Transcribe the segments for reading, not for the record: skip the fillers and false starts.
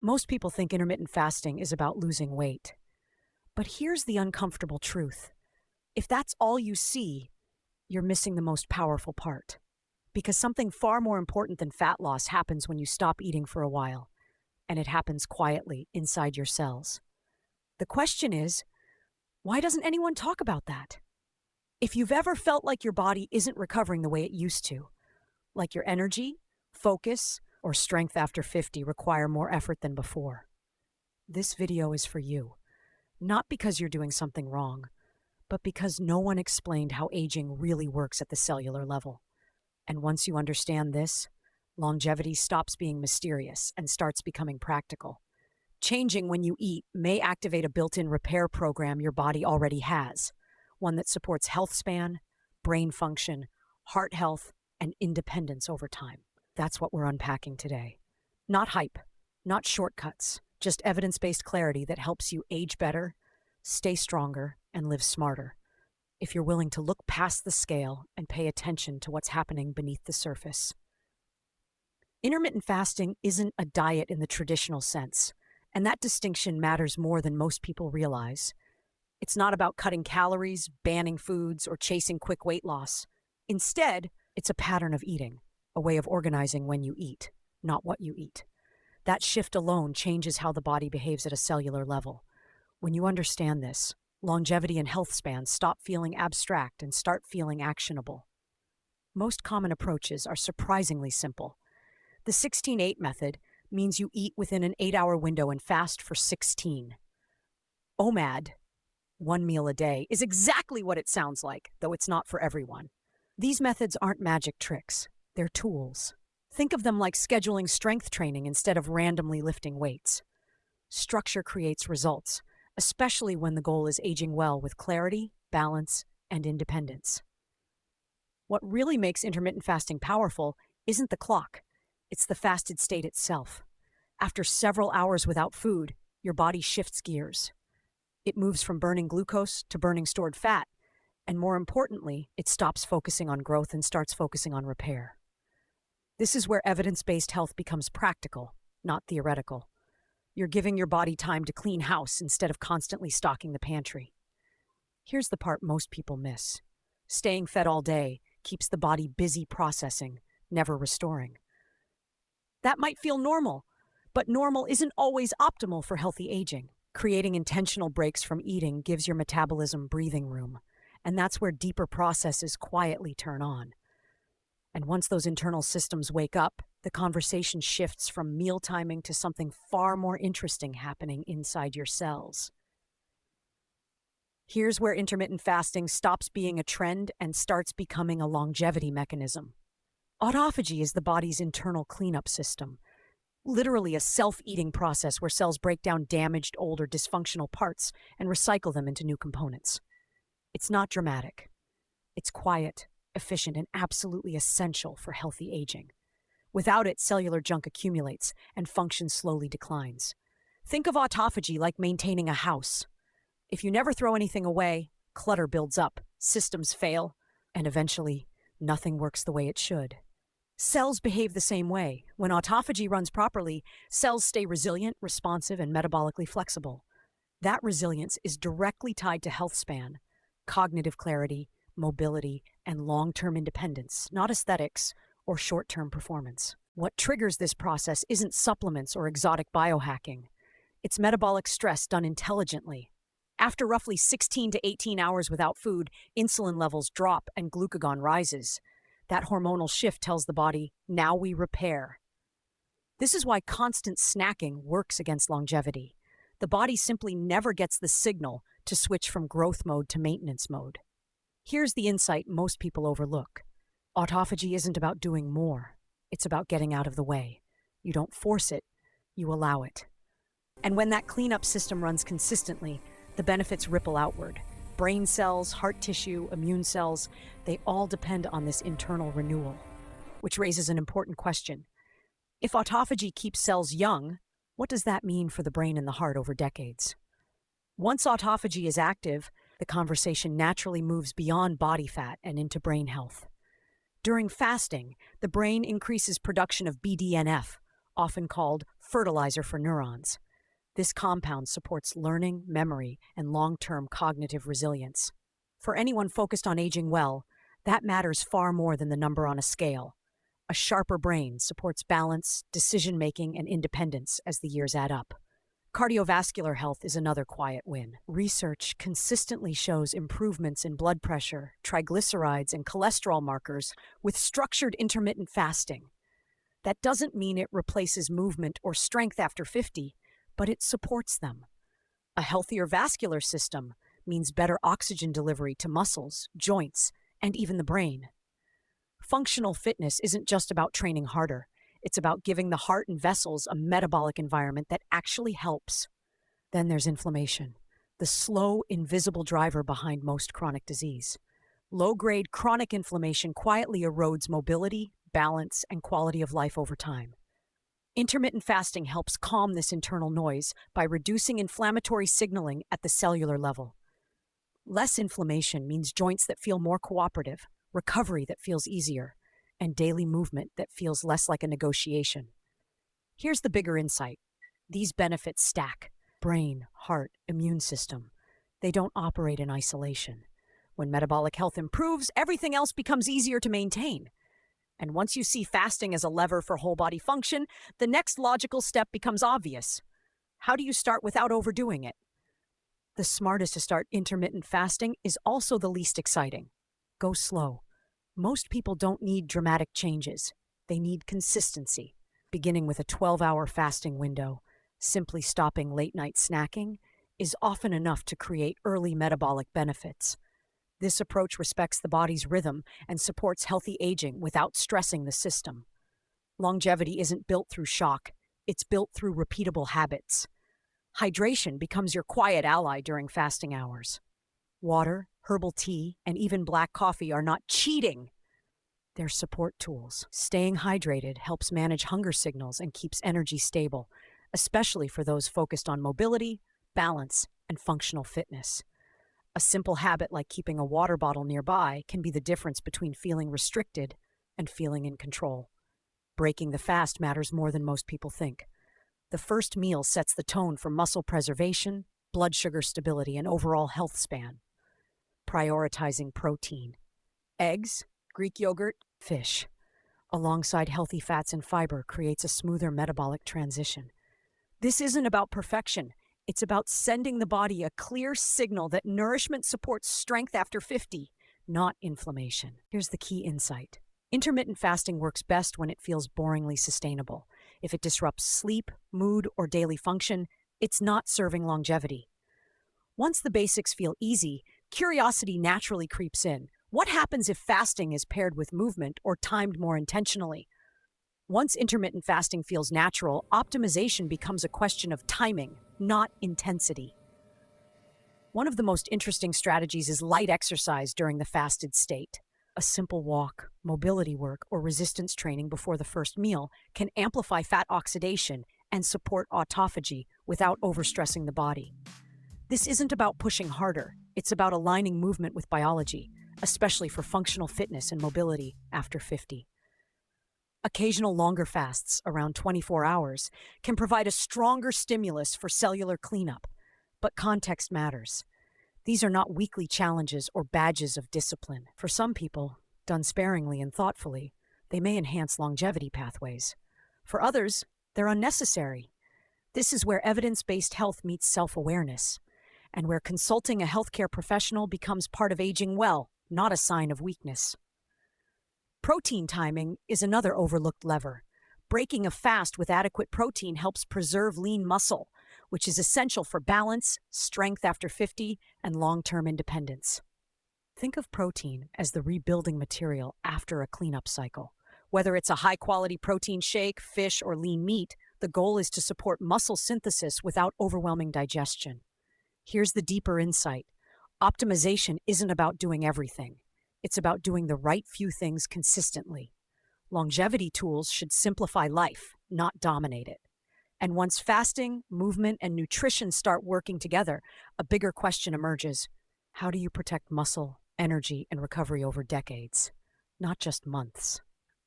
Most people think intermittent fasting is about losing weight. But here's the uncomfortable truth. If that's all you see, you're missing the most powerful part. Because something far more important than fat loss happens when you stop eating for a while, and it happens quietly inside your cells. The question is, why doesn't anyone talk about that? If you've ever felt like your body isn't recovering the way it used to, like your energy, focus, or strength after 50 require more effort than before, this video is for you. Not because you're doing something wrong, but because no one explained how aging really works at the cellular level. And once you understand this, longevity stops being mysterious and starts becoming practical. Changing when you eat may activate a built-in repair program your body already has, one that supports Healthspan, brain function, heart health, and independence over time. That's what we're unpacking today. Not hype, not shortcuts, just evidence-based clarity that helps you age better, stay stronger, and live smarter. If you're willing to look past the scale and pay attention to what's happening beneath the surface. Intermittent fasting isn't a diet in the traditional sense, and that distinction matters more than most people realize. It's not about cutting calories, banning foods, or chasing quick weight loss. Instead, it's a pattern of eating, a way of organizing when you eat, not what you eat. That shift alone changes how the body behaves at a cellular level. When you understand this, longevity and health spans stop feeling abstract and start feeling actionable. Most common approaches are surprisingly simple. The 16-8 method means you eat within an 8-hour window and fast for 16. OMAD, 1 meal a day, is exactly what it sounds like, though it's not for everyone. These methods aren't magic tricks, they're tools. Think of them like scheduling strength training instead of randomly lifting weights. Structure creates results, especially when the goal is aging well with clarity, balance, and independence. What really makes intermittent fasting powerful isn't the clock, it's the fasted state itself. After several hours without food, your body shifts gears. It moves from burning glucose to burning stored fat, and more importantly, it stops focusing on growth and starts focusing on repair. This is where evidence-based health becomes practical, not theoretical. You're giving your body time to clean house instead of constantly stocking the pantry. Here's the part most people miss. Staying fed all day keeps the body busy processing, never restoring. That might feel normal, but normal isn't always optimal for healthy aging. Creating intentional breaks from eating gives your metabolism breathing room, and that's where deeper processes quietly turn on. And once those internal systems wake up, the conversation shifts from meal timing to something far more interesting happening inside your cells. Here's where intermittent fasting stops being a trend and starts becoming a longevity mechanism. Autophagy is the body's internal cleanup system, literally a self-eating process where cells break down damaged, old, or dysfunctional parts and recycle them into new components. It's not dramatic. It's quiet, efficient, and absolutely essential for healthy aging. Without it, cellular junk accumulates and function slowly declines. Think of autophagy like maintaining a house. If you never throw anything away, clutter builds up, systems fail, and eventually, nothing works the way it should. Cells behave the same way. When autophagy runs properly, cells stay resilient, responsive, and metabolically flexible. That resilience is directly tied to health span, cognitive clarity, mobility, and long-term independence, not aesthetics or short-term performance. What triggers this process isn't supplements or exotic biohacking. It's metabolic stress done intelligently. After roughly 16 to 18 hours without food, insulin levels drop and glucagon rises. That hormonal shift tells the body, now we repair. This is why constant snacking works against longevity. The body simply never gets the signal to switch from growth mode to maintenance mode. Here's the insight most people overlook. Autophagy isn't about doing more. It's about getting out of the way. You don't force it, you allow it. And when that cleanup system runs consistently, the benefits ripple outward. Brain cells, heart tissue, immune cells, they all depend on this internal renewal. Which raises an important question. If autophagy keeps cells young, what does that mean for the brain and the heart over decades? Once autophagy is active, the conversation naturally moves beyond body fat and into brain health. During fasting, the brain increases production of BDNF, often called fertilizer for neurons. This compound supports learning, memory, and long-term cognitive resilience. For anyone focused on aging well, that matters far more than the number on a scale. A sharper brain supports balance, decision-making, and independence as the years add up. Cardiovascular health is another quiet win. Research consistently shows improvements in blood pressure, triglycerides, and cholesterol markers with structured intermittent fasting. That doesn't mean it replaces movement or strength after 50, but it supports them. A healthier vascular system means better oxygen delivery to muscles, joints, and even the brain. Functional fitness isn't just about training harder. It's about giving the heart and vessels a metabolic environment that actually helps. Then there's inflammation, the slow, invisible driver behind most chronic disease. Low-grade chronic inflammation quietly erodes mobility, balance, and quality of life over time. Intermittent fasting helps calm this internal noise by reducing inflammatory signaling at the cellular level. Less inflammation means joints that feel more cooperative, recovery that feels easier, and daily movement that feels less like a negotiation. Here's the bigger insight. These benefits stack: brain, heart, immune system. They don't operate in isolation. When metabolic health improves, everything else becomes easier to maintain. And once you see fasting as a lever for whole body function, the next logical step becomes obvious. How do you start without overdoing it? The smartest to start intermittent fasting is also the least exciting. Go slow. Most people don't need dramatic changes. They need consistency. Beginning with a 12-hour fasting window, simply stopping late-night snacking, is often enough to create early metabolic benefits. This approach respects the body's rhythm and supports healthy aging without stressing the system. Longevity isn't built through shock. It's built through repeatable habits. Hydration becomes your quiet ally during fasting hours. Water, herbal tea, and even black coffee are not cheating. They're support tools. Staying hydrated helps manage hunger signals and keeps energy stable, especially for those focused on mobility, balance, and functional fitness. A simple habit like keeping a water bottle nearby can be the difference between feeling restricted and feeling in control. Breaking the fast matters more than most people think. The first meal sets the tone for muscle preservation, blood sugar stability, and overall health span. Prioritizing protein. Eggs, Greek yogurt, fish, alongside healthy fats and fiber creates a smoother metabolic transition. This isn't about perfection. It's about sending the body a clear signal that nourishment supports strength after 50, not inflammation. Here's the key insight. Intermittent fasting works best when it feels boringly sustainable. If it disrupts sleep, mood, or daily function, it's not serving longevity. Once the basics feel easy, curiosity naturally creeps in. What happens if fasting is paired with movement or timed more intentionally? Once intermittent fasting feels natural, optimization becomes a question of timing, not intensity. One of the most interesting strategies is light exercise during the fasted state. A simple walk, mobility work, or resistance training before the first meal can amplify fat oxidation and support autophagy without overstressing the body. This isn't about pushing harder. It's about aligning movement with biology, especially for functional fitness and mobility after 50. Occasional longer fasts, around 24 hours, can provide a stronger stimulus for cellular cleanup, but context matters. These are not weekly challenges or badges of discipline. For some people, done sparingly and thoughtfully, they may enhance longevity pathways. For others, they're unnecessary. This is where evidence-based health meets self-awareness, and where consulting a healthcare professional becomes part of aging well, not a sign of weakness. Protein timing is another overlooked lever. Breaking a fast with adequate protein helps preserve lean muscle, which is essential for balance, strength after 50, and long-term independence. Think of protein as the rebuilding material after a cleanup cycle. Whether it's a high-quality protein shake, fish, or lean meat, the goal is to support muscle synthesis without overwhelming digestion. Here's the deeper insight. Optimization isn't about doing everything. It's about doing the right few things consistently. Longevity tools should simplify life, not dominate it. And once fasting, movement, and nutrition start working together, a bigger question emerges. How do you protect muscle, energy, and recovery over decades, not just months?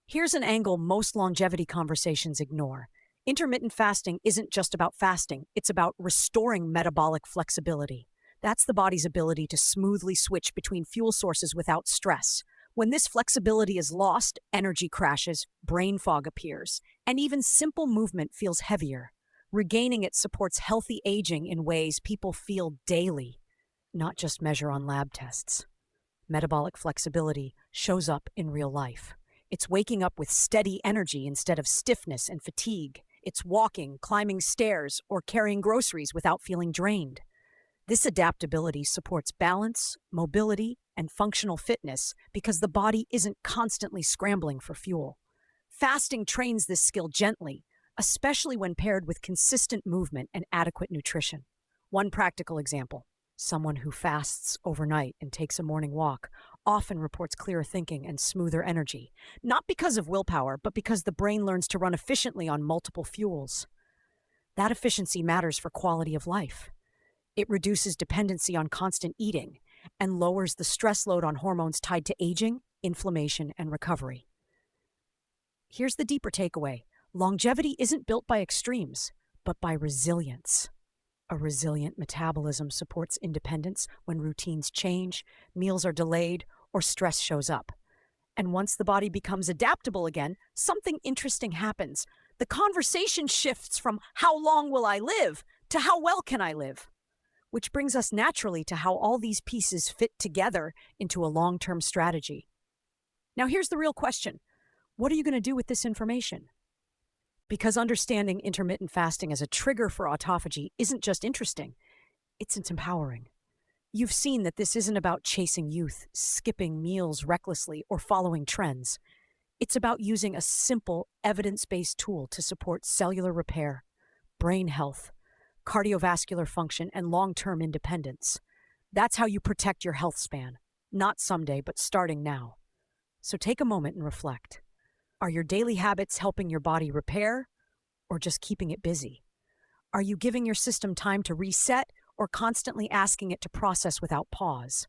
Here's an angle most longevity conversations ignore: Intermittent fasting isn't just about fasting, it's about restoring metabolic flexibility. That's the body's ability to smoothly switch between fuel sources without stress. When this flexibility is lost, energy crashes, brain fog appears, and even simple movement feels heavier. Regaining it supports healthy aging in ways people feel daily, not just measure on lab tests. Metabolic flexibility shows up in real life. It's waking up with steady energy instead of stiffness and fatigue. It's walking, climbing stairs, or carrying groceries without feeling drained. This adaptability supports balance, mobility, and functional fitness because the body isn't constantly scrambling for fuel. Fasting trains this skill gently, especially when paired with consistent movement and adequate nutrition. One practical example: someone who fasts overnight and takes a morning walk often reports clearer thinking and smoother energy, not because of willpower, but because the brain learns to run efficiently on multiple fuels. That efficiency matters for quality of life. It reduces dependency on constant eating and lowers the stress load on hormones tied to aging, inflammation, and recovery. Here's the deeper takeaway: longevity isn't built by extremes, but by resilience. A resilient metabolism supports independence when routines change, meals are delayed, or stress shows up. And once the body becomes adaptable again, something interesting happens. The conversation shifts from "how long will I live" to "how well can I live?" Which brings us naturally to how all these pieces fit together into a long-term strategy. Now here's the real question: what are you going to do with this information? Because understanding intermittent fasting as a trigger for autophagy isn't just interesting, it's empowering. You've seen that this isn't about chasing youth, skipping meals recklessly, or following trends. It's about using a simple, evidence-based tool to support cellular repair, brain health, cardiovascular function, and long-term independence. That's how you protect your health span. Not someday, but starting now. So take a moment and reflect. Are your daily habits helping your body repair, or just keeping it busy? Are you giving your system time to reset, or constantly asking it to process without pause?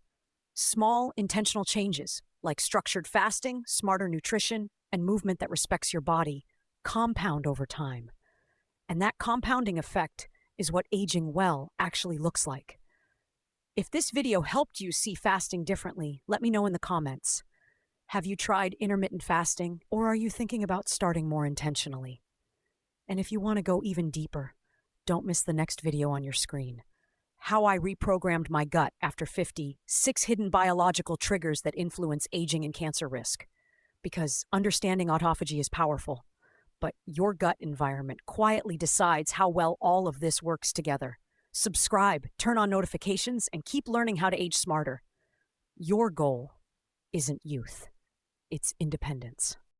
Small, intentional changes, like structured fasting, smarter nutrition, and movement that respects your body, compound over time. And that compounding effect is what aging well actually looks like. If this video helped you see fasting differently, let me know in the comments. Have you tried intermittent fasting, or are you thinking about starting more intentionally? And if you want to go even deeper, don't miss the next video on your screen: how I reprogrammed my gut after 50, 6 hidden biological triggers that influence aging and cancer risk. Because understanding autophagy is powerful, but your gut environment quietly decides how well all of this works together. Subscribe, turn on notifications, and keep learning how to age smarter. Your goal isn't youth, it's independence.